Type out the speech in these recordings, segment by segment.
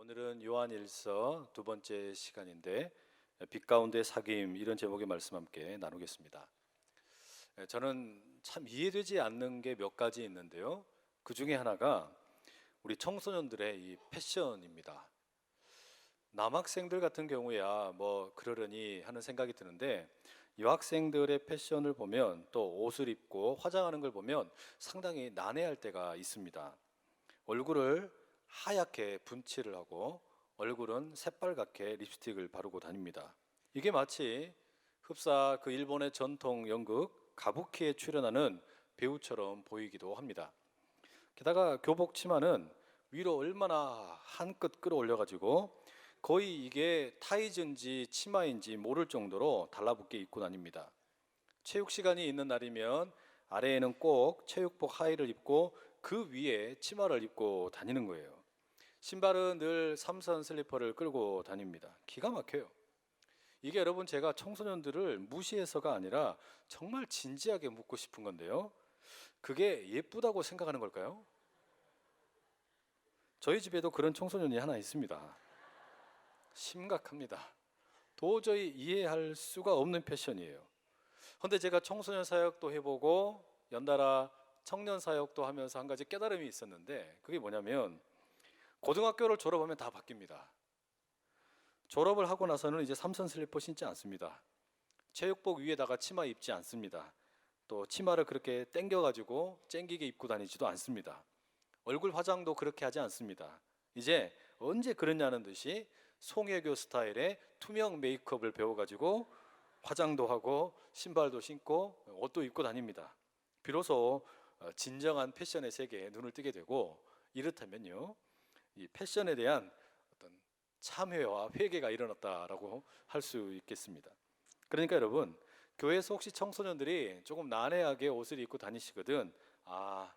오늘은 요한일서 두 번째 시간인데 빛 가운데 사귐 이런 제목의 말씀 함께 나누겠습니다. 저는 참 이해되지 않는 게 몇 가지 있는데요. 그 중에 하나가 우리 청소년들의 이 패션입니다. 남학생들 같은 경우야 뭐 그러려니 하는 생각이 드는데 여학생들의 패션을 보면 또 옷을 입고 화장하는 걸 보면 상당히 난해할 때가 있습니다. 얼굴을 하얗게 분칠을 하고 얼굴은 새빨갛게 립스틱을 바르고 다닙니다. 이게 마치 흡사 그 일본의 전통 연극 가부키에 출연하는 배우처럼 보이기도 합니다. 게다가 교복 치마는 위로 얼마나 한껏 끌어올려 가지고 거의 이게 타이즈인지 치마인지 모를 정도로 달라붙게 입고 다닙니다. 체육 시간이 있는 날이면 아래에는 꼭 체육복 하의를 입고 그 위에 치마를 입고 다니는 거예요. 신발은 늘 삼선 슬리퍼를 끌고 다닙니다. 기가 막혀요. 이게 여러분 제가 청소년들을 무시해서가 아니라 정말 진지하게 묻고 싶은 건데요. 그게 예쁘다고 생각하는 걸까요? 저희 집에도 그런 청소년이 하나 있습니다. 심각합니다. 도저히 이해할 수가 없는 패션이에요. 그런데 제가 청소년 사역도 해보고 연달아 청년 사역도 하면서 한 가지 깨달음이 있었는데 그게 뭐냐면 고등학교를 졸업하면 다 바뀝니다. 졸업을 하고 나서는 이제 삼선 슬리퍼 신지 않습니다. 체육복 위에다가 치마 입지 않습니다. 또 치마를 그렇게 당겨가지고 쨍기게 입고 다니지도 않습니다. 얼굴 화장도 그렇게 하지 않습니다. 이제 언제 그랬냐는 듯이 송혜교 스타일의 투명 메이크업을 배워가지고 화장도 하고 신발도 신고 옷도 입고 다닙니다. 비로소 진정한 패션의 세계에 눈을 뜨게 되고, 이렇다면요 이 패션에 대한 어떤 참회와 회개가 일어났다라고 할 수 있겠습니다. 그러니까 여러분, 교회에서 혹시 청소년들이 조금 난해하게 옷을 입고 다니시거든, 아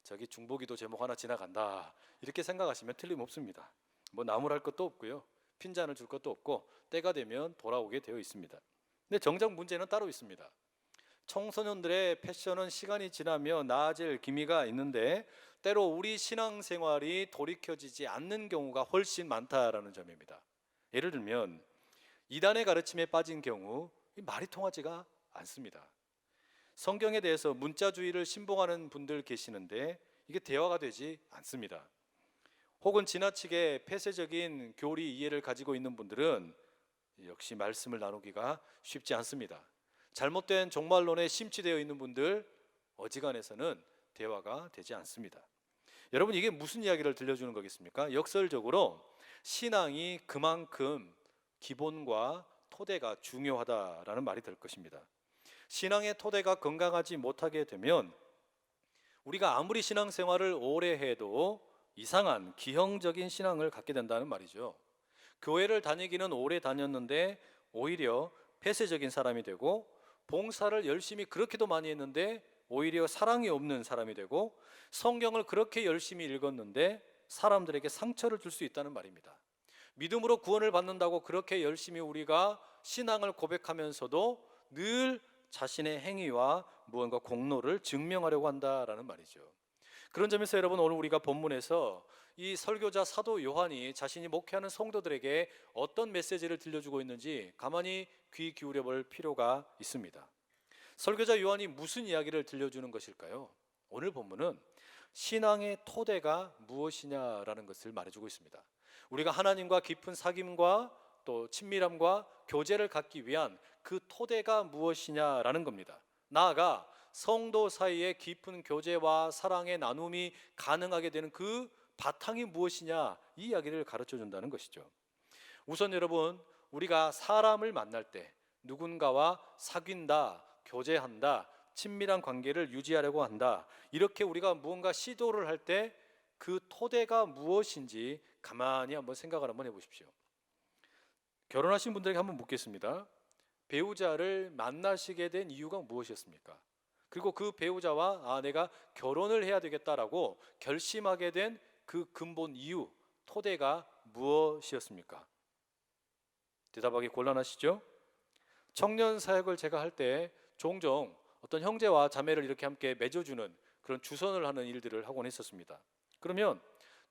저기 중보기도 제목 하나 지나간다 이렇게 생각하시면 틀림없습니다. 뭐 나무랄 것도 없고요, 핀잔을 줄 것도 없고 때가 되면 돌아오게 되어 있습니다. 근데 정작 문제는 따로 있습니다. 청소년들의 패션은 시간이 지나면 나아질 기미가 있는데 때로 우리 신앙생활이 돌이켜지지 않는 경우가 훨씬 많다라는 점입니다. 예를 들면 이단의 가르침에 빠진 경우 말이 통하지가 않습니다. 성경에 대해서 문자주의를 신봉하는 분들 계시는데 이게 대화가 되지 않습니다. 혹은 지나치게 폐쇄적인 교리 이해를 가지고 있는 분들은 역시 말씀을 나누기가 쉽지 않습니다. 잘못된 종말론에 심취되어 있는 분들, 어지간해서는 대화가 되지 않습니다. 여러분, 이게 무슨 이야기를 들려주는 거겠습니까? 역설적으로 신앙이 그만큼 기본과 토대가 중요하다라는 말이 될 것입니다. 신앙의 토대가 건강하지 못하게 되면 우리가 아무리 신앙생활을 오래 해도 이상한 기형적인 신앙을 갖게 된다는 말이죠. 교회를 다니기는 오래 다녔는데 오히려 폐쇄적인 사람이 되고, 봉사를 열심히 그렇게도 많이 했는데 오히려 사랑이 없는 사람이 되고, 성경을 그렇게 열심히 읽었는데 사람들에게 상처를 줄 수 있다는 말입니다. 믿음으로 구원을 받는다고 그렇게 열심히 우리가 신앙을 고백하면서도 늘 자신의 행위와 무언가 공로를 증명하려고 한다라는 말이죠. 그런 점에서 여러분, 오늘 우리가 본문에서 이 설교자 사도 요한이 자신이 목회하는 성도들에게 어떤 메시지를 들려주고 있는지 가만히 귀 기울여 볼 필요가 있습니다. 설교자 요한이 무슨 이야기를 들려주는 것일까요? 오늘 본문은 신앙의 토대가 무엇이냐라는 것을 말해주고 있습니다. 우리가 하나님과 깊은 사귐과 또 친밀함과 교제를 갖기 위한 그 토대가 무엇이냐라는 겁니다. 나아가 성도 사이에 깊은 교제와 사랑의 나눔이 가능하게 되는 그 바탕이 무엇이냐, 이 이야기를 가르쳐 준다는 것이죠. 우선 여러분, 우리가 사람을 만날 때 누군가와 사귄다, 교제한다, 친밀한 관계를 유지하려고 한다, 이렇게 우리가 무언가 시도를 할 때 그 토대가 무엇인지 가만히 한번 생각을 한번 해보십시오. 결혼하신 분들에게 한번 묻겠습니다. 배우자를 만나시게 된 이유가 무엇이었습니까? 그리고 그 배우자와 내가 결혼을 해야 되겠다라고 결심하게 된 그 근본 이유, 토대가 무엇이었습니까? 대답하기 곤란하시죠? 청년 사역을 제가 할 때 종종 어떤 형제와 자매를 이렇게 함께 맺어주는 그런 주선을 하는 일들을 하곤 했었습니다. 그러면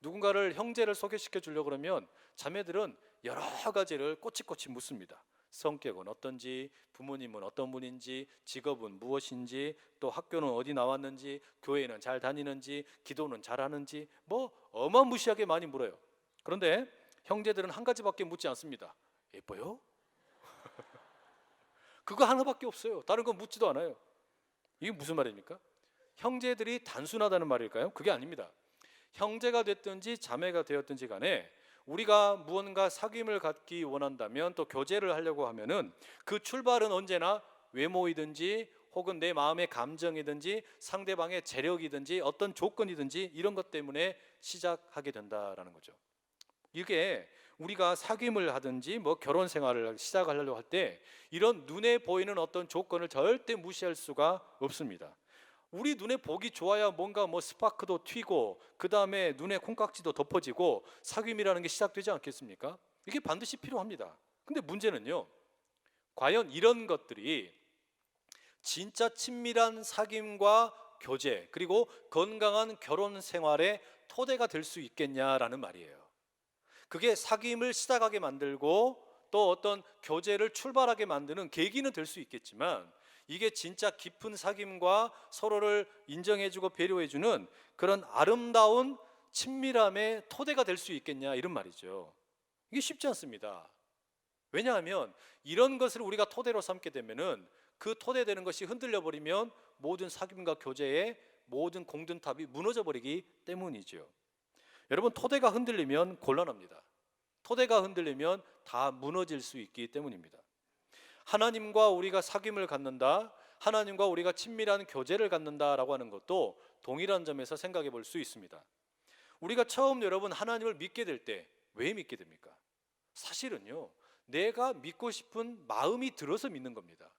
누군가를 형제를 소개시켜 주려고 그러면 자매들은 여러 가지를 꼬치꼬치 묻습니다. 성격은 어떤지, 부모님은 어떤 분인지, 직업은 무엇인지, 또 학교는 어디 나왔는지, 교회는 잘 다니는지, 기도는 잘하는지, 뭐 어마무시하게 많이 물어요. 그런데 형제들은 한 가지밖에 묻지 않습니다. 예뻐요? 그거 하나밖에 없어요. 다른 건 묻지도 않아요. 이게 무슨 말입니까? 형제들이 단순하다는 말일까요? 그게 아닙니다. 형제가 됐든지 자매가 되었든지 간에 우리가 무언가 사귐을 갖기 원한다면, 또 교제를 하려고 하면은 그 출발은 언제나 외모이든지 혹은 내 마음의 감정이든지 상대방의 재력이든지 어떤 조건이든지 이런 것 때문에 시작하게 된다라는 거죠. 이게 우리가 사귐을 하든지 뭐 결혼 생활을 시작하려고 할 때 이런 눈에 보이는 어떤 조건을 절대 무시할 수가 없습니다. 우리 눈에 보기 좋아야 뭔가 뭐 스파크도 튀고 그 다음에 눈에 콩깍지도 덮어지고 사귐이라는 게 시작되지 않겠습니까? 이게 반드시 필요합니다. 근데 문제는요, 과연 이런 것들이 진짜 친밀한 사귐과 교제 그리고 건강한 결혼 생활의 토대가 될 수 있겠냐라는 말이에요. 그게 사귐을 시작하게 만들고 또 어떤 교제를 출발하게 만드는 계기는 될 수 있겠지만, 이게 진짜 깊은 사귐과 서로를 인정해주고 배려해주는 그런 아름다운 친밀함의 토대가 될 수 있겠냐, 이런 말이죠. 이게 쉽지 않습니다. 왜냐하면 이런 것을 우리가 토대로 삼게 되면은 그 토대되는 것이 흔들려 버리면 모든 사귐과 교제의 모든 공든탑이 무너져 버리기 때문이죠. 여러분, 토대가 흔들리면 곤란합니다. 토대가 흔들리면 다 무너질 수 있기 때문입니다. 하나님과 우리가 사귐을 갖는다, 하나님과 우리가 친밀한 교제를 갖는다라고 하는 것도 동일한 점에서 생각해 볼 수 있습니다. 우리가 처음 여러분 하나님을 믿게 될 때 왜 믿게 됩니까? 사실은요, 내가 믿고 싶은 마음이 들어서 믿는 겁니다.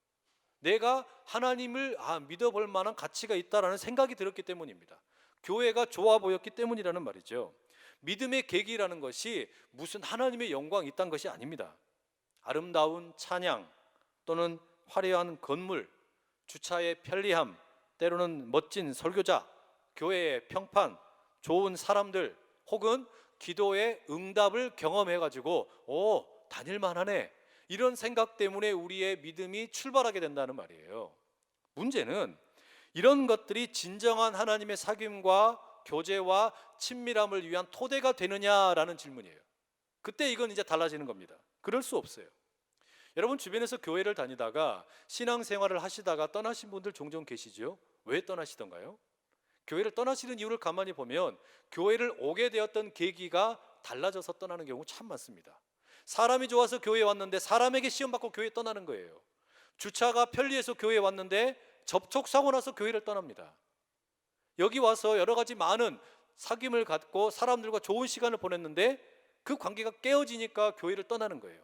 내가 하나님을 믿어볼 만한 가치가 있다라는 생각이 들었기 때문입니다. 교회가 좋아 보였기 때문이라는 말이죠. 믿음의 계기라는 것이 무슨 하나님의 영광이 있다는 것이 아닙니다. 아름다운 찬양 또는 화려한 건물, 주차의 편리함, 때로는 멋진 설교자, 교회의 평판, 좋은 사람들, 혹은 기도의 응답을 경험해가지고 다닐만하네, 이런 생각 때문에 우리의 믿음이 출발하게 된다는 말이에요. 문제는 이런 것들이 진정한 하나님의 사귐과 교제와 친밀함을 위한 토대가 되느냐라는 질문이에요. 그때 이건 이제 달라지는 겁니다. 그럴 수 없어요. 여러분, 주변에서 교회를 다니다가 신앙생활을 하시다가 떠나신 분들 종종 계시죠? 왜 떠나시던가요? 교회를 떠나시는 이유를 가만히 보면 교회를 오게 되었던 계기가 달라져서 떠나는 경우 참 많습니다. 사람이 좋아서 교회에 왔는데 사람에게 시험받고 교회에 떠나는 거예요. 주차가 편리해서 교회에 왔는데 접촉사고 나서 교회를 떠납니다. 여기 와서 여러 가지 많은 사귐을 갖고 사람들과 좋은 시간을 보냈는데 그 관계가 깨어지니까 교회를 떠나는 거예요.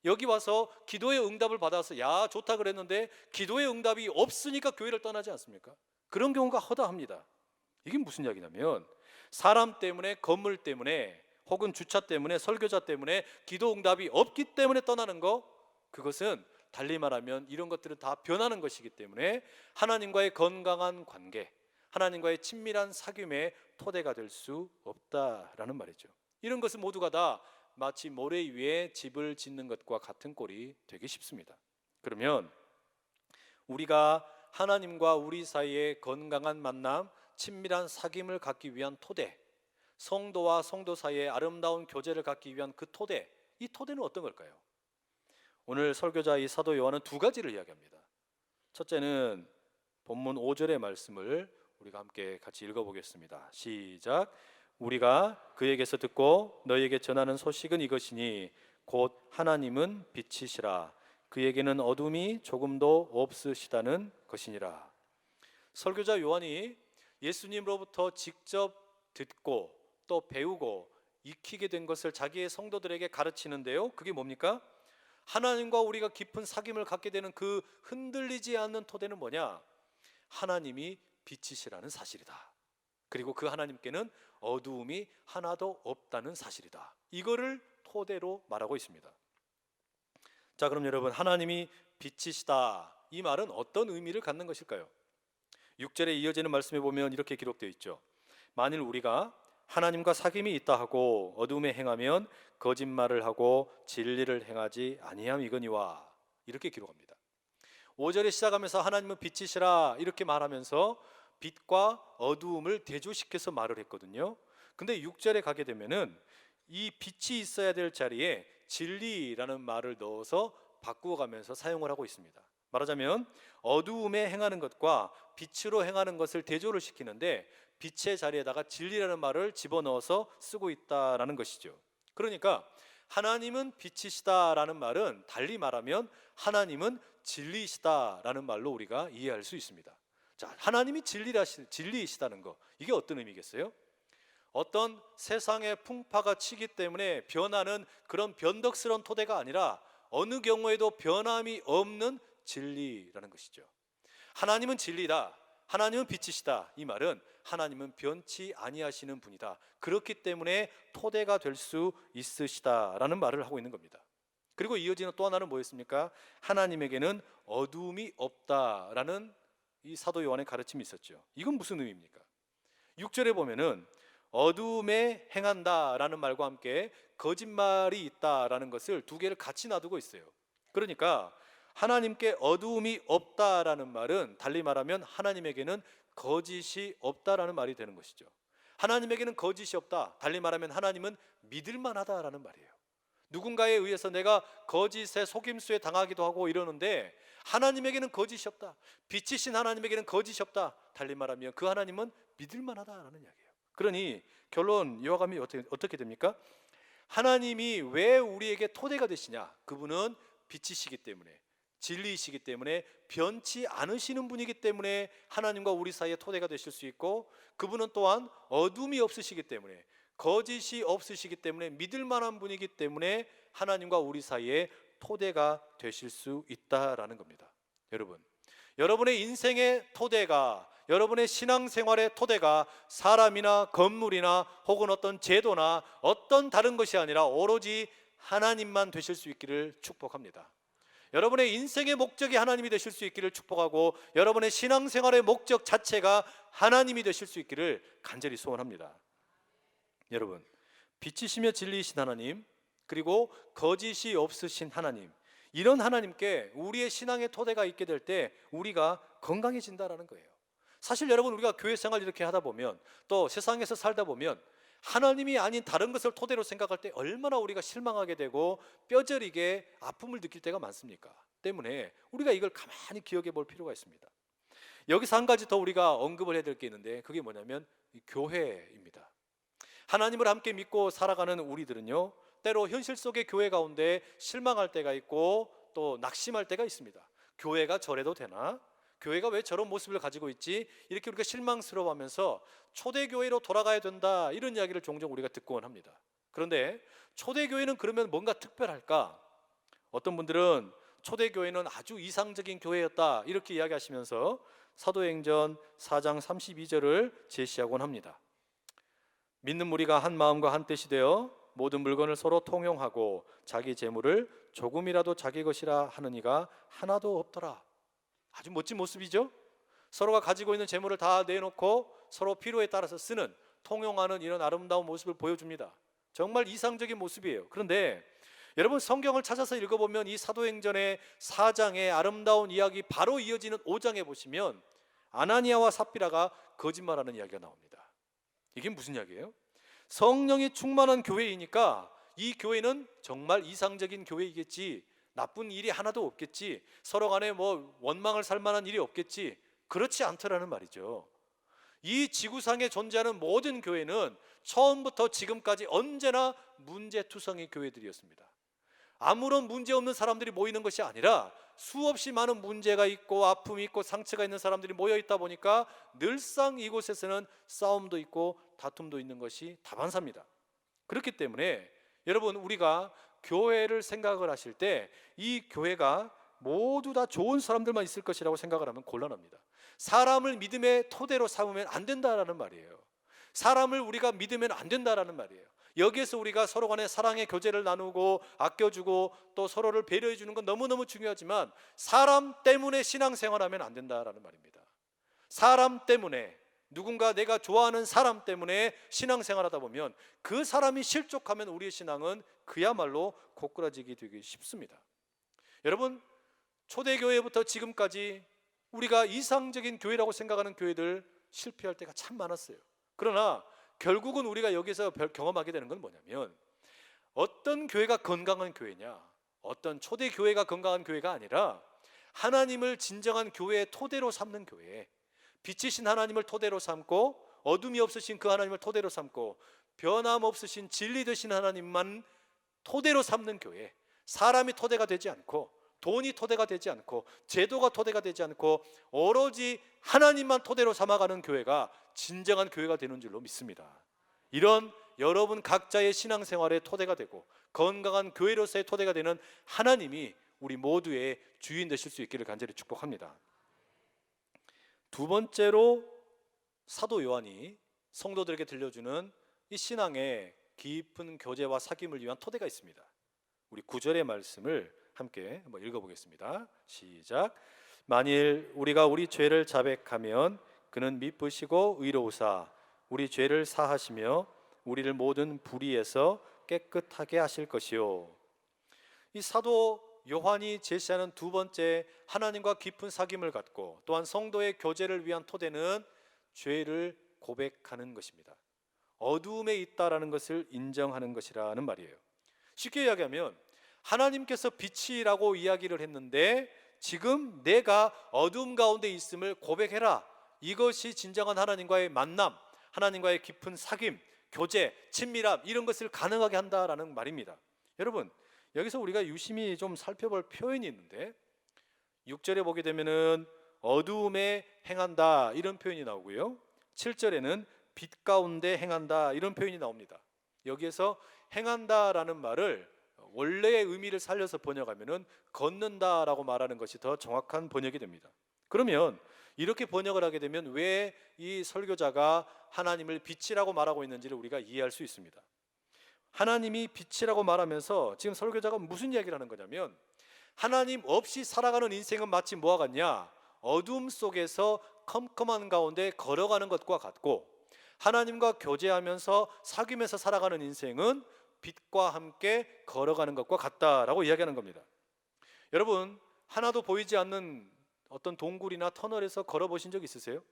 여기 와서 기도의 응답을 받아서 야 좋다 그랬는데 기도의 응답이 없으니까 교회를 떠나지 않습니까? 그런 경우가 허다합니다. 이게 무슨 이야기냐면 사람 때문에, 건물 때문에, 혹은 주차 때문에, 설교자 때문에 기도 응답이 없기 때문에 떠나는 거, 그것은 달리 말하면 이런 것들은 다 변하는 것이기 때문에 하나님과의 건강한 관계, 하나님과의 친밀한 사귐의 토대가 될 수 없다라는 말이죠. 이런 것은 모두가 다 마치 모래 위에 집을 짓는 것과 같은 꼴이 되기 쉽습니다. 그러면 우리가 하나님과 우리 사이의 건강한 만남, 친밀한 사귐을 갖기 위한 토대, 성도와 성도 사이의 아름다운 교제를 갖기 위한 그 토대, 이 토대는 어떤 걸까요? 오늘 설교자 이 사도 요한은 두 가지를 이야기합니다. 첫째는 본문 5절의 말씀을 우리가 함께 같이 읽어보겠습니다. 시작. 우리가 그에게서 듣고 너희에게 전하는 소식은 이것이니 곧 하나님은 빛이시라 그에게는 어둠이 조금도 없으시다는 것이니라. 설교자 요한이 예수님으로부터 직접 듣고 또 배우고 익히게 된 것을 자기의 성도들에게 가르치는데요, 그게 뭡니까? 하나님과 우리가 깊은 사귐을 갖게 되는 그 흔들리지 않는 토대는 뭐냐? 하나님이 빛이시라는 사실이다. 그리고 그 하나님께는 어두움이 하나도 없다는 사실이다. 이거를 토대로 말하고 있습니다. 자, 그럼 여러분, 하나님이 빛이시다, 이 말은 어떤 의미를 갖는 것일까요? 6절에 이어지는 말씀에 보면 이렇게 기록되어 있죠. 만일 우리가 하나님과 사귐이 있다 하고 어둠에 행하면 거짓말을 하고 진리를 행하지 아니함이거니와. 이렇게 기록합니다. 5절에 시작하면서 하나님은 빛이시라 이렇게 말하면서 빛과 어두움을 대조시켜서 말을 했거든요. 근데 6절에 가게 되면은 이 빛이 있어야 될 자리에 진리라는 말을 넣어서 바꾸어 가면서 사용을 하고 있습니다. 말하자면 어두움에 행하는 것과 빛으로 행하는 것을 대조를 시키는데 빛의 자리에다가 진리라는 말을 집어넣어서 쓰고 있다라는 것이죠. 그러니까 하나님은 빛이시다라는 말은 달리 말하면 하나님은 진리이시다라는 말로 우리가 이해할 수 있습니다. 자, 하나님이 진리이시다는 거, 이게 어떤 의미겠어요? 어떤 세상의 풍파가 치기 때문에 변하는 그런 변덕스러운 토대가 아니라 어느 경우에도 변함이 없는 진리라는 것이죠. 하나님은 진리다, 하나님은 빛이시다. 이 말은 하나님은 변치 아니하시는 분이다. 그렇기 때문에 토대가 될 수 있으시다라는 말을 하고 있는 겁니다. 그리고 이어지는 또 하나는 뭐였습니까? 하나님에게는 어두움이 없다라는 이 사도 요한의 가르침이 있었죠. 이건 무슨 의미입니까? 6절에 보면은 어두움에 행한다라는 말과 함께 거짓말이 있다라는 것을 두 개를 같이 놔두고 있어요. 그러니까 하나님께 어두움이 없다라는 말은 달리 말하면 하나님에게는 거짓이 없다라는 말이 되는 것이죠. 하나님에게는 거짓이 없다, 달리 말하면 하나님은 믿을 만하다라는 말이에요. 누군가에 의해서 내가 거짓에 속임수에 당하기도 하고 이러는데 하나님에게는 거짓이 없다, 빛이신 하나님에게는 거짓이 없다, 달리 말하면 그 하나님은 믿을 만하다라는 이야기예요. 그러니 결론 요하감이 어떻게 됩니까? 하나님이 왜 우리에게 토대가 되시냐? 그분은 빛이시기 때문에, 진리이시기 때문에, 변치 않으시는 분이기 때문에 하나님과 우리 사이에 토대가 되실 수 있고, 그분은 또한 어둠이 없으시기 때문에, 거짓이 없으시기 때문에, 믿을 만한 분이기 때문에 하나님과 우리 사이에 토대가 되실 수 있다라는 겁니다. 여러분, 여러분의 인생의 토대가, 여러분의 신앙생활의 토대가 사람이나 건물이나 혹은 어떤 제도나 어떤 다른 것이 아니라 오로지 하나님만 되실 수 있기를 축복합니다. 여러분의 인생의 목적이 하나님이 되실 수 있기를 축복하고, 여러분의 신앙생활의 목적 자체가 하나님이 되실 수 있기를 간절히 소원합니다. 여러분, 빛이시며 진리이신 하나님, 그리고 거짓이 없으신 하나님, 이런 하나님께 우리의 신앙의 토대가 있게 될 때 우리가 건강해진다라는 거예요. 사실 여러분, 우리가 교회 생활 이렇게 하다 보면, 또 세상에서 살다 보면 하나님이 아닌 다른 것을 토대로 생각할 때 얼마나 우리가 실망하게 되고 뼈저리게 아픔을 느낄 때가 많습니까? 때문에 우리가 이걸 가만히 기억해 볼 필요가 있습니다. 여기서 한 가지 더 우리가 언급을 해야 될 게 있는데, 그게 뭐냐면 이 교회입니다. 하나님을 함께 믿고 살아가는 우리들은요, 때로 현실 속의 교회 가운데 실망할 때가 있고 또 낙심할 때가 있습니다. 교회가 저래도 되나? 교회가 왜 저런 모습을 가지고 있지? 이렇게 우리가 실망스러워하면서 초대교회로 돌아가야 된다, 이런 이야기를 종종 우리가 듣곤 합니다. 그런데 초대교회는 그러면 뭔가 특별할까? 어떤 분들은 초대교회는 아주 이상적인 교회였다, 이렇게 이야기하시면서 사도행전 4장 32절을 제시하곤 합니다. 믿는 무리가 한 마음과 한 뜻이 되어 모든 물건을 서로 통용하고 자기 재물을 조금이라도 자기 것이라 하는 이가 하나도 없더라. 아주 멋진 모습이죠. 서로가 가지고 있는 재물을 다 내놓고 서로 필요에 따라서 쓰는, 통용하는 이런 아름다운 모습을 보여줍니다. 정말 이상적인 모습이에요. 그런데 여러분, 성경을 찾아서 읽어보면 이 사도행전의 4장의 아름다운 이야기 바로 이어지는 5장에 보시면 아나니아와 삽비라가 거짓말하는 이야기가 나옵니다. 이게 무슨 이야기예요? 성령이 충만한 교회이니까 이 교회는 정말 이상적인 교회이겠지, 나쁜 일이 하나도 없겠지, 서로 간에 뭐 원망을 살 만한 일이 없겠지. 그렇지 않더라는 말이죠. 이 지구상에 존재하는 모든 교회는 처음부터 지금까지 언제나 문제투성이 교회들이었습니다. 아무런 문제 없는 사람들이 모이는 것이 아니라 수없이 많은 문제가 있고 아픔이 있고 상처가 있는 사람들이 모여 있다 보니까 늘상 이곳에서는 싸움도 있고 다툼도 있는 것이 다반사입니다. 그렇기 때문에 여러분, 우리가 교회를 생각을 하실 때 이 교회가 모두 다 좋은 사람들만 있을 것이라고 생각을 하면 곤란합니다. 사람을 믿음의 토대로 삼으면 안 된다라는 말이에요. 사람을 우리가 믿으면 안 된다라는 말이에요. 여기에서 우리가 서로 간에 사랑의 교제를 나누고 아껴주고 또 서로를 배려해 주는 건 너무너무 중요하지만 사람 때문에 신앙생활하면 안 된다라는 말입니다. 사람 때문에, 누군가 내가 좋아하는 사람 때문에 신앙생활하다 보면 그 사람이 실족하면 우리의 신앙은 그야말로 고꾸라지게 되기 쉽습니다. 여러분, 초대교회부터 지금까지 우리가 이상적인 교회라고 생각하는 교회들 실패할 때가 참 많았어요. 그러나 결국은 우리가 여기서 경험하게 되는 건 뭐냐면, 어떤 교회가 건강한 교회냐, 어떤 초대교회가 건강한 교회가 아니라 하나님을 진정한 교회의 토대로 삼는 교회, 빛이신 하나님을 토대로 삼고 어둠이 없으신 그 하나님을 토대로 삼고 변함없으신 진리 되신 하나님만 토대로 삼는 교회, 사람이 토대가 되지 않고 돈이 토대가 되지 않고 제도가 토대가 되지 않고 오로지 하나님만 토대로 삼아가는 교회가 진정한 교회가 되는 줄로 믿습니다. 이런 여러분 각자의 신앙생활의 토대가 되고 건강한 교회로서의 토대가 되는 하나님이 우리 모두의 주인 되실 수 있기를 간절히 축복합니다. 두 번째로 사도 요한이 성도들에게 들려주는 이 신앙의 깊은 교제와 사귐을 위한 토대가 있습니다. 우리 9절의 말씀을 함께 한번 읽어보겠습니다. 시작. 만일 우리가 우리 죄를 자백하면 그는 미쁘시고 의로우사 우리 죄를 사하시며 우리를 모든 불의에서 깨끗하게 하실 것이요. 이 사도 요한이 제시하는 두 번째 하나님과 깊은 사귐을 갖고 또한 성도의 교제를 위한 토대는 죄를 고백하는 것입니다. 어두움에 있다라는 것을 인정하는 것이라는 말이에요. 쉽게 이야기하면 하나님께서 빛이라고 이야기를 했는데 지금 내가 어두움 가운데 있음을 고백해라. 이것이 진정한 하나님과의 만남, 하나님과의 깊은 사귐, 교제, 친밀함, 이런 것을 가능하게 한다라는 말입니다. 여러분, 여기서 우리가 유심히 좀 살펴볼 표현이 있는데 6절에 보게 되면은 어두움에 행한다 이런 표현이 나오고요, 7절에는 빛 가운데 행한다 이런 표현이 나옵니다. 여기에서 행한다라는 말을 원래의 의미를 살려서 번역하면은 걷는다라고 말하는 것이 더 정확한 번역이 됩니다. 그러면 이렇게 번역을 하게 되면 왜 이 설교자가 하나님을 빛이라고 말하고 있는지를 우리가 이해할 수 있습니다. 하나님이 빛이라고 말하면서 지금 설교자가 무슨 이야기를 하는 거냐면, 하나님 없이 살아가는 인생은 마치 뭐와 같냐, 어둠 속에서 컴컴한 가운데 걸어가는 것과 같고, 하나님과 교제하면서 사귐에서 살아가는 인생은 빛과 함께 걸어가는 것과 같다라고 이야기하는 겁니다. 여러분, 하나도 보이지 않는 어떤 동굴이나 터널에서 걸어보신 적 있으세요?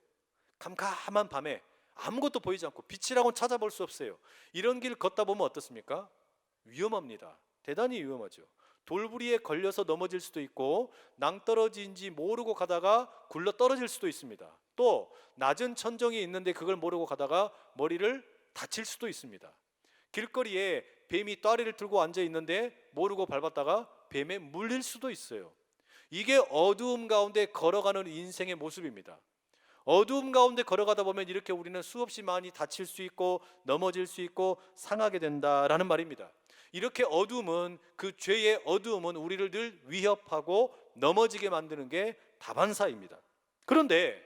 캄캄한 밤에 아무것도 보이지 않고 빛이라고는 찾아볼 수 없어요. 이런 길 걷다 보면 어떻습니까? 위험합니다. 대단히 위험하죠. 돌부리에 걸려서 넘어질 수도 있고 낭떠러지인지 모르고 가다가 굴러 떨어질 수도 있습니다. 또 낮은 천정이 있는데 그걸 모르고 가다가 머리를 다칠 수도 있습니다. 길거리에 뱀이 따리를 들고 앉아 있는데 모르고 밟았다가 뱀에 물릴 수도 있어요. 이게 어두움 가운데 걸어가는 인생의 모습입니다. 어두움 가운데 걸어가다 보면 이렇게 우리는 수없이 많이 다칠 수 있고 넘어질 수 있고 상하게 된다라는 말입니다. 이렇게 어두움은, 그 죄의 어두움은 우리를 늘 위협하고 넘어지게 만드는 게 다반사입니다. 그런데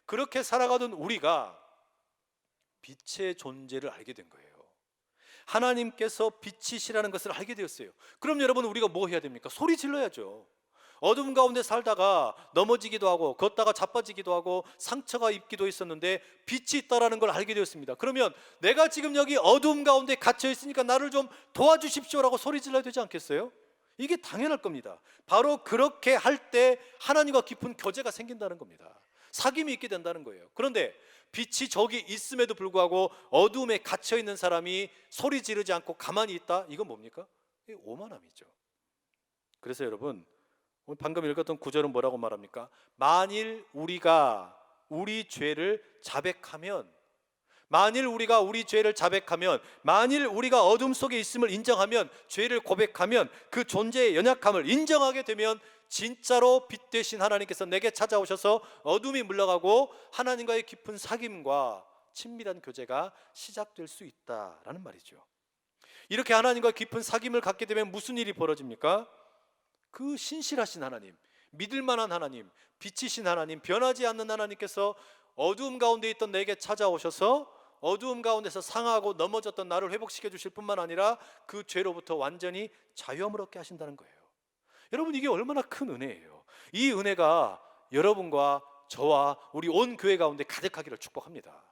그렇게 살아가던 우리가 빛의 존재를 알게 된 거예요. 하나님께서 빛이시라는 것을 알게 되었어요. 그럼 여러분, 우리가 뭐 해야 됩니까? 소리 질러야죠. 어둠 가운데 살다가 넘어지기도 하고 걷다가 자빠지기도 하고 상처가 입기도 했었는데 빛이 있다라는 걸 알게 되었습니다. 그러면 내가 지금 여기 어둠 가운데 갇혀 있으니까 나를 좀 도와주십시오라고 소리 질러야 되지 않겠어요? 이게 당연할 겁니다. 바로 그렇게 할 때 하나님과 깊은 교제가 생긴다는 겁니다. 사귐이 있게 된다는 거예요. 그런데 빛이 저기 있음에도 불구하고 어둠에 갇혀 있는 사람이 소리 지르지 않고 가만히 있다? 이건 뭡니까? 이게 오만함이죠. 그래서 여러분, 방금 읽었던 구절은 뭐라고 말합니까? 만일 우리가 우리 죄를 자백하면, 만일 우리가 우리 죄를 자백하면, 만일 우리가 어둠 속에 있음을 인정하면, 죄를 고백하면, 그 존재의 연약함을 인정하게 되면 진짜로 빛 되신 하나님께서 내게 찾아오셔서 어둠이 물러가고 하나님과의 깊은 사귐과 친밀한 교제가 시작될 수 있다라는 말이죠. 이렇게 하나님과 깊은 사귐을 갖게 되면 무슨 일이 벌어집니까? 그 신실하신 하나님, 믿을 만한 하나님, 빛이신 하나님, 변하지 않는 하나님께서 어두움 가운데 있던 내게 찾아오셔서 어두움 가운데서 상하고 넘어졌던 나를 회복시켜 주실 뿐만 아니라 그 죄로부터 완전히 자유함을 얻게 하신다는 거예요. 여러분, 이게 얼마나 큰 은혜예요. 이 은혜가 여러분과 저와 우리 온 교회 가운데 가득하기를 축복합니다.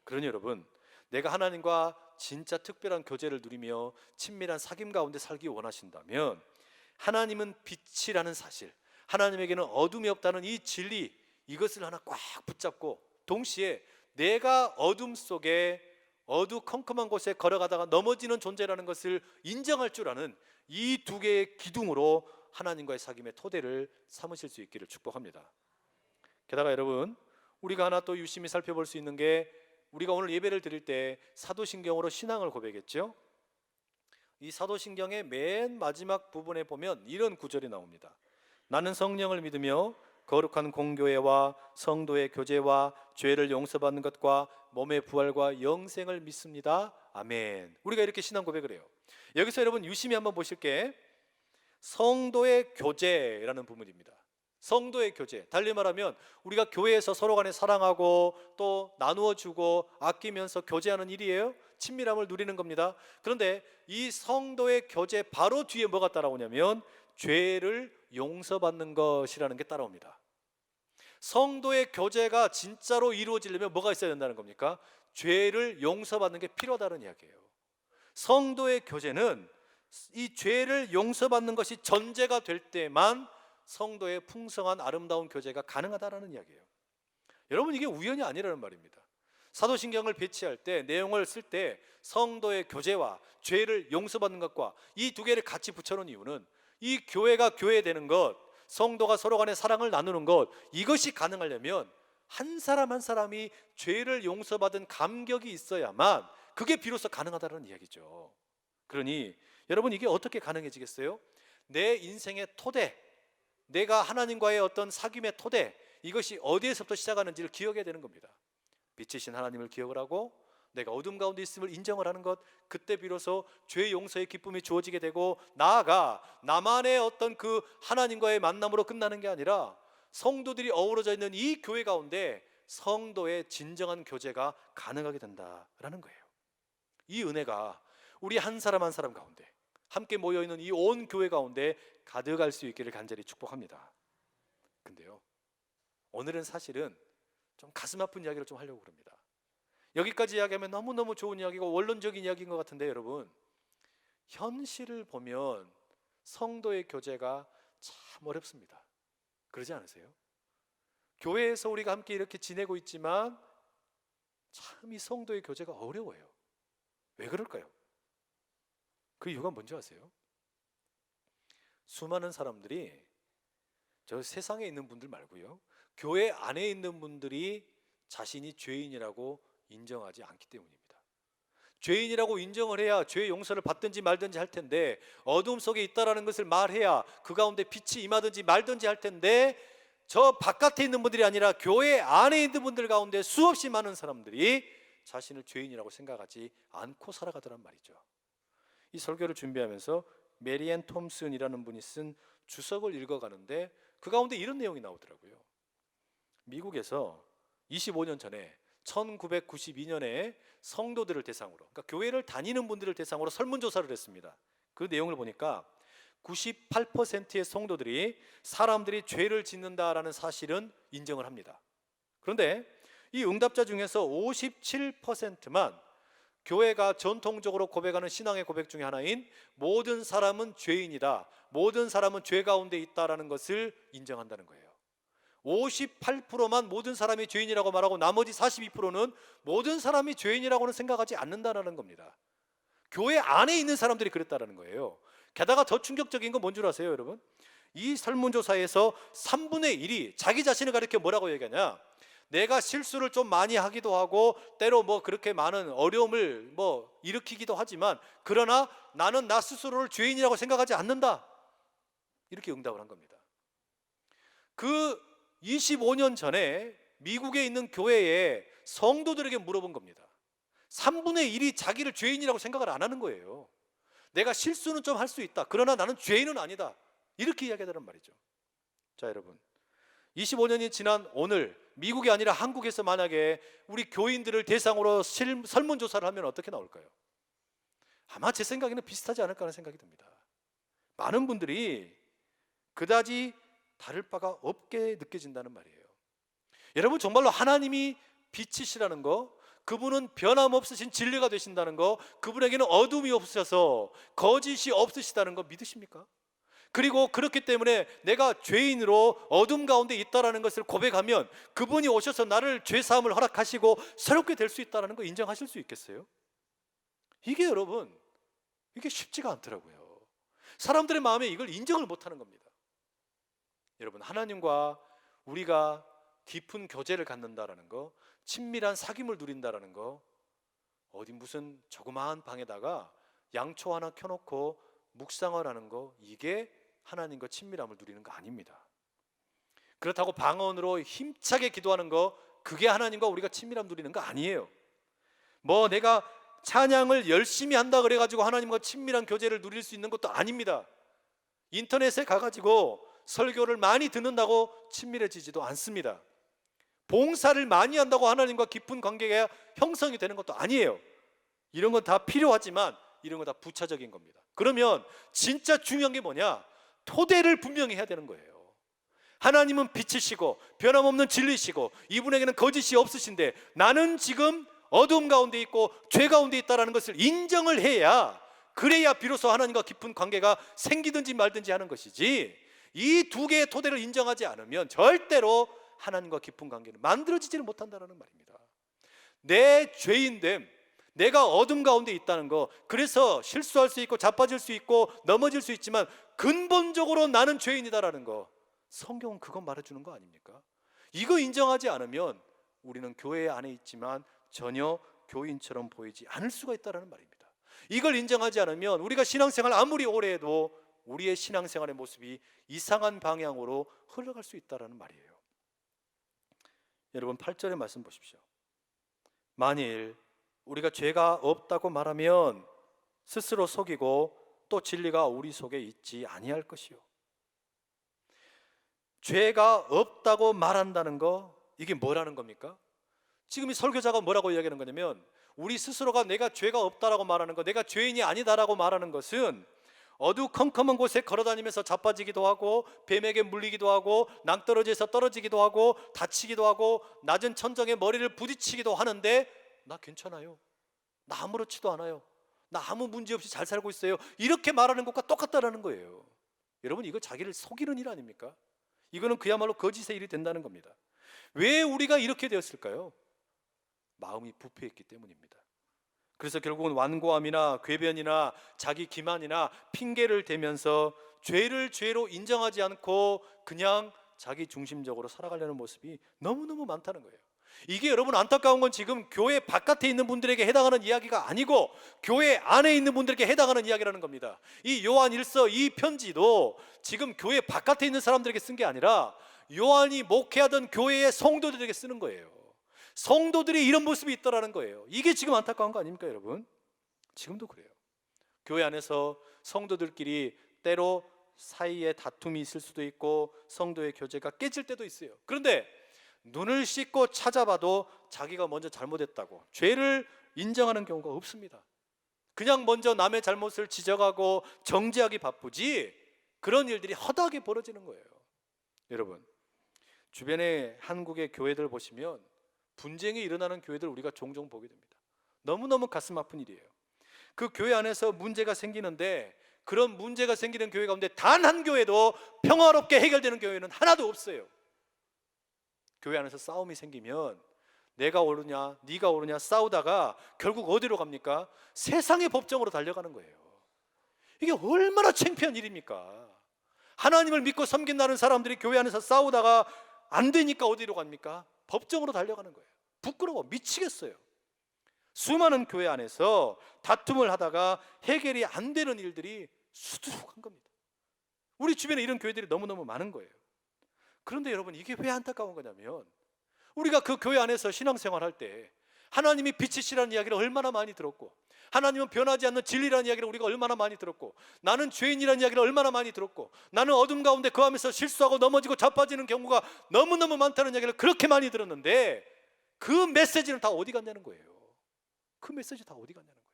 그러니 여러분, 내가 하나님과 진짜 특별한 교제를 누리며 친밀한 사귐 가운데 살기 원하신다면 하나님은 빛이라는 사실, 하나님에게는 어둠이 없다는 이 진리, 이것을 하나 꽉 붙잡고 동시에 내가 어둠 속에 어두컴컴한 곳에 걸어가다가 넘어지는 존재라는 것을 인정할 줄 아는 이 두 개의 기둥으로 하나님과의 사귐의 토대를 삼으실 수 있기를 축복합니다. 게다가 여러분, 우리가 하나 또 유심히 살펴볼 수 있는 게, 우리가 오늘 예배를 드릴 때 사도신경으로 신앙을 고백했죠. 이 사도신경의 맨 마지막 부분에 보면 이런 구절이 나옵니다. 나는 성령을 믿으며 거룩한 공교회와 성도의 교제와 죄를 용서받는 것과 몸의 부활과 영생을 믿습니다. 아멘. 우리가 이렇게 신앙 고백을 해요. 여기서 여러분 유심히 한번 보실게. 성도의 교제라는 부분입니다. 성도의 교제, 달리 말하면 우리가 교회에서 서로 간에 사랑하고 또 나누어 주고 아끼면서 교제하는 일이에요. 친밀함을 누리는 겁니다. 그런데 이 성도의 교제 바로 뒤에 뭐가 따라오냐면 죄를 용서받는 것이라는 게 따라옵니다. 성도의 교제가 진짜로 이루어지려면 뭐가 있어야 된다는 겁니까? 죄를 용서받는 게 필요하다는 이야기예요. 성도의 교제는 이 죄를 용서받는 것이 전제가 될 때만 성도의 풍성한 아름다운 교제가 가능하다는 이야기예요. 여러분, 이게 우연이 아니라는 말입니다. 사도신경을 배치할 때, 내용을 쓸 때 성도의 교제와 죄를 용서받는 것과 이 두 개를 같이 붙여놓은 이유는 이 교회가 교회되는 것, 성도가 서로 간에 사랑을 나누는 것, 이것이 가능하려면 한 사람 한 사람이 죄를 용서받은 감격이 있어야만 그게 비로소 가능하다는 이야기죠. 그러니 여러분, 이게 어떻게 가능해지겠어요? 내 인생의 토대, 내가 하나님과의 어떤 사귐의 토대, 이것이 어디에서부터 시작하는지를 기억해야 되는 겁니다. 빛이신 하나님을 기억을 하고 내가 어둠 가운데 있음을 인정을 하는 것, 그때 비로소 죄 용서의 기쁨이 주어지게 되고, 나아가 나만의 어떤 그 하나님과의 만남으로 끝나는 게 아니라 성도들이 어우러져 있는 이 교회 가운데 성도의 진정한 교제가 가능하게 된다라는 거예요. 이 은혜가 우리 한 사람 한 사람 가운데, 함께 모여있는 이 온 교회 가운데 가득할 수 있기를 간절히 축복합니다. 근데요, 오늘은 사실은 좀 가슴 아픈 이야기를 좀 하려고 합니다. 여기까지 이야기하면 너무너무 좋은 이야기고 원론적인 이야기인 것 같은데, 여러분, 현실을 보면 성도의 교제가 참 어렵습니다. 그러지 않으세요? 교회에서 우리가 함께 이렇게 지내고 있지만 참 이 성도의 교제가 어려워요. 왜 그럴까요? 그 이유가 뭔지 아세요? 수많은 사람들이, 저 세상에 있는 분들 말고요, 교회 안에 있는 분들이 자신이 죄인이라고 인정하지 않기 때문입니다. 죄인이라고 인정을 해야 죄 용서를 받든지 말든지 할 텐데, 어둠 속에 있다라는 것을 말해야 그 가운데 빛이 임하든지 말든지 할 텐데, 저 바깥에 있는 분들이 아니라 교회 안에 있는 분들 가운데 수없이 많은 사람들이 자신을 죄인이라고 생각하지 않고 살아가더란 말이죠. 이 설교를 준비하면서 메리앤 톰슨이라는 분이 쓴 주석을 읽어가는데 그 가운데 이런 내용이 나오더라고요. 미국에서 25년 전에 1992년에 성도들을 대상으로, 그러니까 교회를 다니는 분들을 대상으로 설문조사를 했습니다. 그 내용을 보니까 98%의 성도들이 사람들이 죄를 짓는다라는 사실은 인정을 합니다. 그런데 이 응답자 중에서 57%만 교회가 전통적으로 고백하는 신앙의 고백 중에 하나인 모든 사람은 죄인이다, 모든 사람은 죄 가운데 있다라는 것을 인정한다는 거예요. 58%만 모든 사람이 죄인이라고 말하고 나머지 42%는 모든 사람이 죄인이라고는 생각하지 않는다는 겁니다. 교회 안에 있는 사람들이 그랬다는 거예요. 게다가 더 충격적인 건 뭔 줄 아세요, 여러분? 이 설문조사에서 3분의 1이 자기 자신을 가리켜 뭐라고 얘기하냐, 내가 실수를 좀 많이 하기도 하고 때로 뭐 그렇게 많은 어려움을 뭐 일으키기도 하지만, 그러나 나는 나 스스로를 죄인이라고 생각하지 않는다, 이렇게 응답을 한 겁니다. 그 25년 전에 미국에 있는 교회에 성도들에게 물어본 겁니다. 3분의 1이 자기를 죄인이라고 생각을 안 하는 거예요. 내가 실수는 좀 할 수 있다, 그러나 나는 죄인은 아니다, 이렇게 이야기하더란 말이죠. 자, 여러분, 25년이 지난 오늘 미국이 아니라 한국에서 만약에 우리 교인들을 대상으로 설문조사를 하면 어떻게 나올까요? 아마 제 생각에는 비슷하지 않을까 하는 생각이 듭니다. 많은 분들이 그다지 다를 바가 없게 느껴진다는 말이에요. 여러분, 정말로 하나님이 빛이시라는 거, 그분은 변함없으신 진리가 되신다는 거, 그분에게는 어둠이 없으셔서 거짓이 없으시다는 거 믿으십니까? 그리고 그렇기 때문에 내가 죄인으로 어둠 가운데 있다라는 것을 고백하면 그분이 오셔서 나를 죄 사함을 허락하시고 새롭게 될 수 있다는 거 인정하실 수 있겠어요? 이게 여러분, 이게 쉽지가 않더라고요. 사람들의 마음에 이걸 인정을 못하는 겁니다. 여러분, 하나님과 우리가 깊은 교제를 갖는다라는 거, 친밀한 사귐을 누린다라는 거, 어디 무슨 조그마한 방에다가 양초 하나 켜놓고 묵상을 하는 거, 이게 하나님과 친밀함을 누리는 거 아닙니다. 그렇다고 방언으로 힘차게 기도하는 거, 그게 하나님과 우리가 친밀함 누리는 거 아니에요. 뭐 내가 찬양을 열심히 한다 그래가지고 하나님과 친밀한 교제를 누릴 수 있는 것도 아닙니다. 인터넷에 가가지고 설교를 많이 듣는다고 친밀해지지도 않습니다. 봉사를 많이 한다고 하나님과 깊은 관계가 형성이 되는 것도 아니에요. 이런 건 다 필요하지만 이런 건 다 부차적인 겁니다. 그러면 진짜 중요한 게 뭐냐? 토대를 분명히 해야 되는 거예요. 하나님은 빛이시고 변함없는 진리시고 이분에게는 거짓이 없으신데 나는 지금 어두움 가운데 있고 죄 가운데 있다는 것을 인정을 해야, 그래야 비로소 하나님과 깊은 관계가 생기든지 말든지 하는 것이지, 이 두 개의 토대를 인정하지 않으면 절대로 하나님과 깊은 관계는 만들어지지를 못한다는 말입니다. 내 죄인됨, 내가 어둠 가운데 있다는 거, 그래서 실수할 수 있고 자빠질 수 있고 넘어질 수 있지만 근본적으로 나는 죄인이다라는 거, 성경은 그거 말해주는 거 아닙니까? 이거 인정하지 않으면 우리는 교회 안에 있지만 전혀 교인처럼 보이지 않을 수가 있다는 말입니다. 이걸 인정하지 않으면 우리가 신앙생활 아무리 오래 해도 우리의 신앙생활의 모습이 이상한 방향으로 흘러갈 수 있다는 말이에요. 여러분, 8절의 말씀 보십시오. 만일 우리가 죄가 없다고 말하면 스스로 속이고 또 진리가 우리 속에 있지 아니할 것이요. 죄가 없다고 말한다는 거, 이게 뭐라는 겁니까? 지금 이 설교자가 뭐라고 이야기하는 거냐면, 우리 스스로가 내가 죄가 없다라고 말하는 거, 내가 죄인이 아니다라고 말하는 것은 어두컴컴한 곳에 걸어다니면서 자빠지기도 하고 뱀에게 물리기도 하고 낭떠러지에서 떨어지기도 하고 다치기도 하고 낮은 천정에 머리를 부딪히기도 하는데 나 괜찮아요, 나 아무렇지도 않아요, 나 아무 문제 없이 잘 살고 있어요, 이렇게 말하는 것과 똑같다라는 거예요. 여러분, 이거 자기를 속이는 일 아닙니까? 이거는 그야말로 거짓의 일이 된다는 겁니다. 왜 우리가 이렇게 되었을까요? 마음이 부패했기 때문입니다. 그래서 결국은 완고함이나 궤변이나 자기 기만이나 핑계를 대면서 죄를 죄로 인정하지 않고 그냥 자기 중심적으로 살아가려는 모습이 너무너무 많다는 거예요. 이게 여러분, 안타까운 건 지금 교회 바깥에 있는 분들에게 해당하는 이야기가 아니고 교회 안에 있는 분들에게 해당하는 이야기라는 겁니다. 이 요한 1서 이 편지도 지금 교회 바깥에 있는 사람들에게 쓴 게 아니라 요한이 목회하던 교회의 성도들에게 쓰는 거예요. 성도들이 이런 모습이 있더라는 거예요. 이게 지금 안타까운 거 아닙니까 여러분? 지금도 그래요. 교회 안에서 성도들끼리 때로 사이에 다툼이 있을 수도 있고 성도의 교제가 깨질 때도 있어요. 그런데 눈을 씻고 찾아봐도 자기가 먼저 잘못했다고 죄를 인정하는 경우가 없습니다. 그냥 먼저 남의 잘못을 지적하고 정죄하기 바쁘지 그런 일들이 허다하게 벌어지는 거예요. 여러분, 주변의 한국의 교회들 보시면 분쟁이 일어나는 교회들 우리가 종종 보게 됩니다. 너무너무 가슴 아픈 일이에요. 그 교회 안에서 문제가 생기는데 그런 문제가 생기는 교회 가운데 단 한 교회도 평화롭게 해결되는 교회는 하나도 없어요. 교회 안에서 싸움이 생기면 내가 옳으냐 네가 옳으냐 싸우다가 결국 어디로 갑니까? 세상의 법정으로 달려가는 거예요. 이게 얼마나 창피한 일입니까? 하나님을 믿고 섬긴다는 사람들이 교회 안에서 싸우다가 안 되니까 어디로 갑니까? 법정으로 달려가는 거예요. 부끄러워 미치겠어요. 수많은 교회 안에서 다툼을 하다가 해결이 안 되는 일들이 수두룩한 겁니다. 우리 주변에 이런 교회들이 너무너무 많은 거예요. 그런데 여러분, 이게 왜 안타까운 거냐면 우리가 그 교회 안에서 신앙생활 할 때 하나님이 빛이시라는 이야기를 얼마나 많이 들었고 하나님은 변하지 않는 진리라는 이야기를 우리가 얼마나 많이 들었고 나는 죄인이라는 이야기를 얼마나 많이 들었고 나는 어둠 가운데 거하면서 실수하고 넘어지고 자빠지는 경우가 너무너무 많다는 이야기를 그렇게 많이 들었는데 그 메시지는 다 어디 갔냐는 거예요. 그 메시지 다 어디 갔냐는 거예요.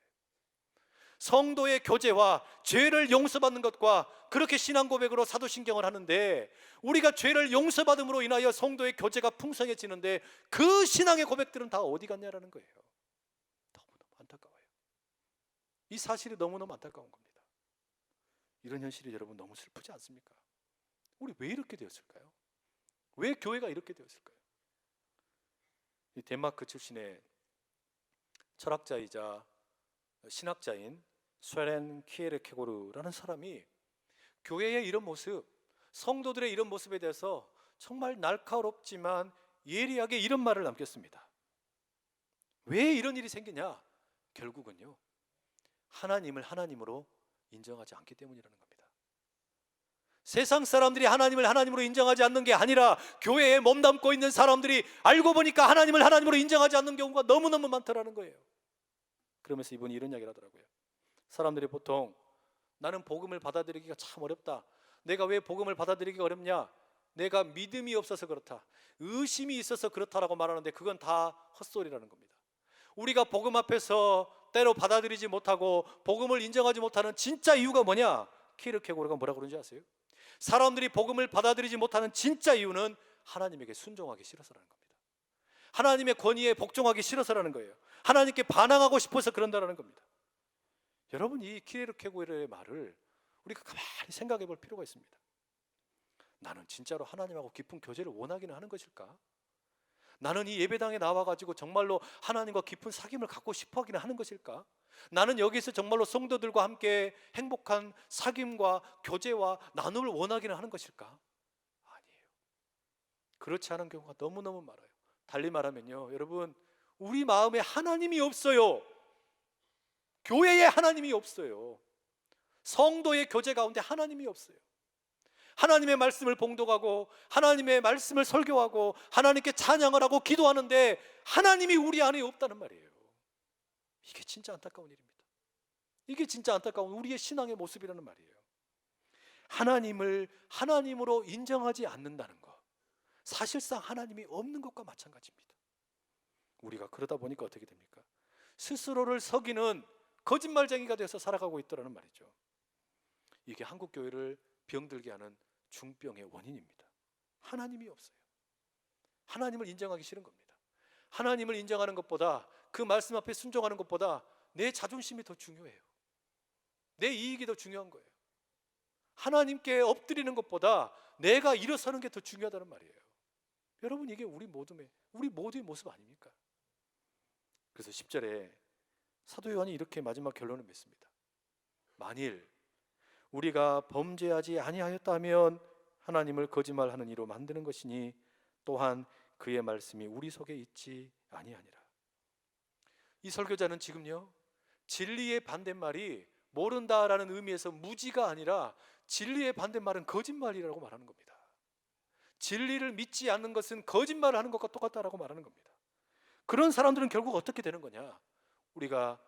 성도의 교제와 죄를 용서받는 것과 그렇게 신앙 고백으로 사도신경을 하는데, 우리가 죄를 용서받음으로 인하여 성도의 교제가 풍성해지는데 그 신앙의 고백들은 다 어디 갔냐라는 거예요. 너무너무 안타까워요. 이 사실이 너무너무 안타까운 겁니다. 이런 현실이 여러분 너무 슬프지 않습니까? 우리 왜 이렇게 되었을까요? 왜 교회가 이렇게 되었을까요? 이 덴마크 출신의 철학자이자 신학자인 스웨렌 키에르케고르라는 사람이 교회의 이런 모습, 성도들의 이런 모습에 대해서 정말 날카롭지만 예리하게 이런 말을 남겼습니다. 왜 이런 일이 생기냐? 결국은요, 하나님을 하나님으로 인정하지 않기 때문이라는 겁니다. 세상 사람들이 하나님을 하나님으로 인정하지 않는 게 아니라 교회에 몸담고 있는 사람들이 알고 보니까 하나님을 하나님으로 인정하지 않는 경우가 너무너무 많다라는 거예요. 그러면서 이분이 이런 이야기를 하더라고요. 사람들이 보통 나는 복음을 받아들이기가 참 어렵다. 내가 왜 복음을 받아들이기가 어렵냐? 내가 믿음이 없어서 그렇다, 의심이 있어서 그렇다라고 말하는데 그건 다 헛소리라는 겁니다. 우리가 복음 앞에서 때로 받아들이지 못하고 복음을 인정하지 못하는 진짜 이유가 뭐냐? 키르케고르가 뭐라고 그러는지 아세요? 사람들이 복음을 받아들이지 못하는 진짜 이유는 하나님에게 순종하기 싫어서라는 겁니다. 하나님의 권위에 복종하기 싫어서라는 거예요. 하나님께 반항하고 싶어서 그런다라는 겁니다. 여러분, 이 키르케고르의 말을 우리가 가만히 생각해 볼 필요가 있습니다. 나는 진짜로 하나님하고 깊은 교제를 원하기는 하는 것일까? 나는 이 예배당에 나와가지고 정말로 하나님과 깊은 사귐을 갖고 싶어 하기는 하는 것일까? 나는 여기서 정말로 성도들과 함께 행복한 사귐과 교제와 나눔을 원하기는 하는 것일까? 아니에요. 그렇지 않은 경우가 너무너무 많아요. 달리 말하면요, 여러분, 우리 마음에 하나님이 없어요. 교회에 하나님이 없어요. 성도의 교제 가운데 하나님이 없어요. 하나님의 말씀을 봉독하고 하나님의 말씀을 설교하고 하나님께 찬양을 하고 기도하는데 하나님이 우리 안에 없다는 말이에요. 이게 진짜 안타까운 일입니다. 이게 진짜 안타까운 우리의 신앙의 모습이라는 말이에요. 하나님을 하나님으로 인정하지 않는다는 것, 사실상 하나님이 없는 것과 마찬가지입니다. 우리가 그러다 보니까 어떻게 됩니까? 스스로를 속이는 거짓말쟁이가 돼서 살아가고 있더라는 말이죠. 이게 한국 교회를 병들게 하는 중병의 원인입니다. 하나님이 없어요. 하나님을 인정하기 싫은 겁니다. 하나님을 인정하는 것보다, 그 말씀 앞에 순종하는 것보다 내 자존심이 더 중요해요. 내 이익이 더 중요한 거예요. 하나님께 엎드리는 것보다 내가 일어서는 게 더 중요하다는 말이에요. 여러분, 이게 우리 모두의 모습 아닙니까? 그래서 10절에 사도 요한이 이렇게 마지막 결론을 맺습니다. 만일 우리가 범죄하지 아니하였다면 하나님을 거짓말하는 이로 만드는 것이니 또한 그의 말씀이 우리 속에 있지 아니하니라. 이 설교자는 지금요, 진리의 반대말이 모른다라는 의미에서 무지가 아니라 진리의 반대말은 거짓말이라고 말하는 겁니다. 진리를 믿지 않는 것은 거짓말을 하는 것과 똑같다라고 말하는 겁니다. 그런 사람들은 결국 어떻게 되는 거냐? 우리가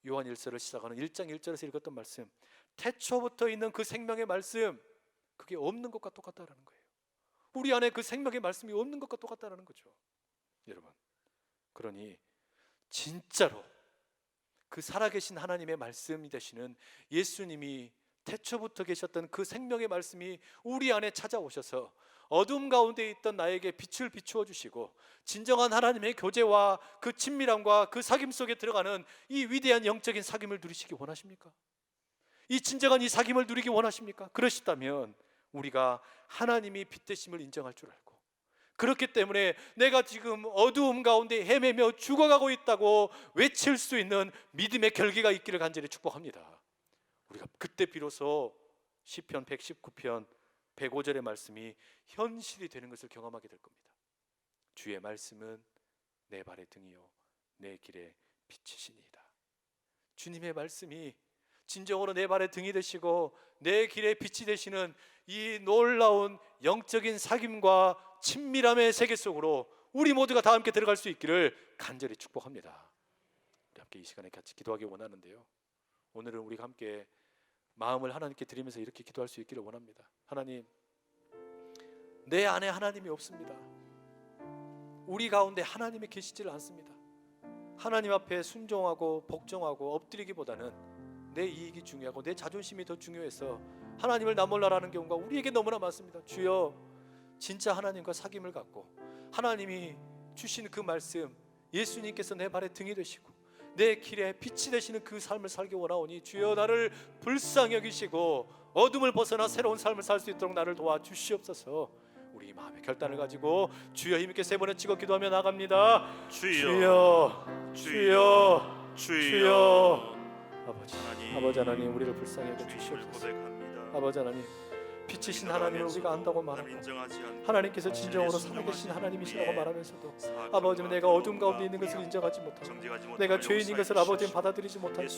요한 1서를 시작하는 1장 1절에서 읽었던 말씀, 태초부터 있는 그 생명의 말씀, 그게 없는 것과 똑같다라는 거예요. 우리 안에 그 생명의 말씀이 없는 것과 똑같다라는 거죠. 여러분, 그러니 진짜로 그 살아계신 하나님의 말씀이 되시는 예수님이 태초부터 계셨던 그 생명의 말씀이 우리 안에 찾아오셔서 어둠 가운데 있던 나에게 빛을 비추어 주시고 진정한 하나님의 교제와 그 친밀함과 그 사귐 속에 들어가는 이 위대한 영적인 사귐을 누리시기 원하십니까? 이 진정한 이 사귐을 누리기 원하십니까? 그러시다면 우리가 하나님이 빛 되심을 인정할 줄 알고, 그렇기 때문에 내가 지금 어두움 가운데 헤매며 죽어가고 있다고 외칠 수 있는 믿음의 결기가 있기를 간절히 축복합니다. 우리가 그때 비로소 시편 119편 105절의 말씀이 현실이 되는 것을 경험하게 될 겁니다. 주의 말씀은 내 발의 등이요 내 길의 빛이시니이다. 주님의 말씀이 진정으로 내 발의 등이 되시고 내 길의 빛이 되시는 이 놀라운 영적인 사귐과 친밀함의 세계 속으로 우리 모두가 다 함께 들어갈 수 있기를 간절히 축복합니다. 우리 함께 이 시간에 같이 기도하기 원하는데요, 오늘은 우리가 함께 마음을 하나님께 드리면서 이렇게 기도할 수 있기를 원합니다. 하나님, 내 안에 하나님이 없습니다. 우리 가운데 하나님이 계시지를 않습니다. 하나님 앞에 순종하고 복종하고 엎드리기보다는 내 이익이 중요하고 내 자존심이 더 중요해서 하나님을 나몰라라는 경우가 우리에게 너무나 많습니다. 주여, 진짜 하나님과 사귐을 갖고 하나님이 주신 그 말씀, 예수님께서 내 발에 등이 되시고 내 길에 빛이 되시는 그 삶을 살기 원하오니 주여, 나를 불쌍히 여기시고 어둠을 벗어나 새로운 삶을 살 수 있도록 나를 도와주시옵소서. 우리 마음의 결단을 가지고 주여 힘있게 3번을 찍어 기도하며 나갑니다. 주여, 주여, 주여. 아버지 하나님, 우리를 불쌍히 여겨 주시옵소서. 아버지 하나님, 빛이신 하나님을 우리가 안다고 말하고 하나님께서 진정으로 살아계신 하나님이시라고 말하면서도 아버지는 내가 어둠 가운데 있는 것을 인정하지 못하고 내가 죄인인 것을 아버지는 받아들이지 못하고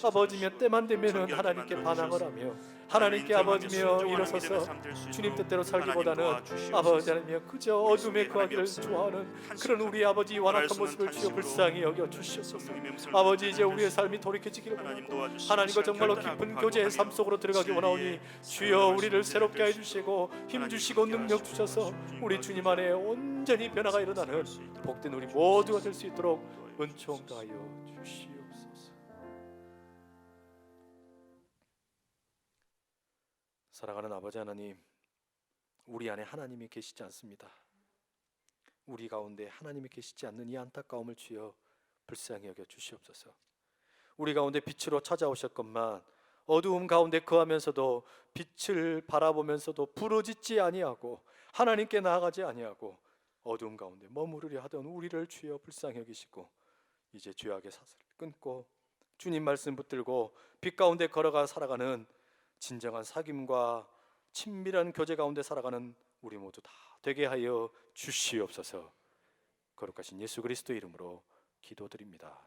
아버지면 때만 되면은 하나님께 반항을 하며 하나님께 아버지며 일어서서 주님 뜻대로 살기보다는 아버지 하나님이여 그저 어둠에 거하기를 좋아하는 그런 우리 아버지 완악한 모습을 주여 불쌍히 여겨 주시옵소서. 아버지, 이제 우리의 삶이 돌이켜지기를 원하고 하나님과 정말로 깊은 교제의 삶 속으로 들어가기 원하오니 주여, 우리를 새롭게 해주시고 힘주시고 능력 주셔서 우리 주님 안에 온전히 변화가 일어나는 복된 우리 모두가 될 수 있도록 은총 다하여 주시옵소서. 사랑하는 아버지 하나님, 우리 안에 하나님이 계시지 않습니다. 우리 가운데 하나님이 계시지 않는 이 안타까움을 주여 불쌍히 여겨 주시옵소서. 우리 가운데 빛으로 찾아오셨건만 어두움 가운데 거하면서도 빛을 바라보면서도 부르짖지 아니하고 하나님께 나아가지 아니하고 어두움 가운데 머무르려 하던 우리를 주여 불쌍히 여기시고 이제 죄악의 사슬을 끊고 주님 말씀 붙들고 빛 가운데 걸어가 살아가는 진정한 사귐과 친밀한 교제 가운데 살아가는 우리 모두 다 되게 하여 주시옵소서. 거룩하신 예수 그리스도 이름으로 기도드립니다.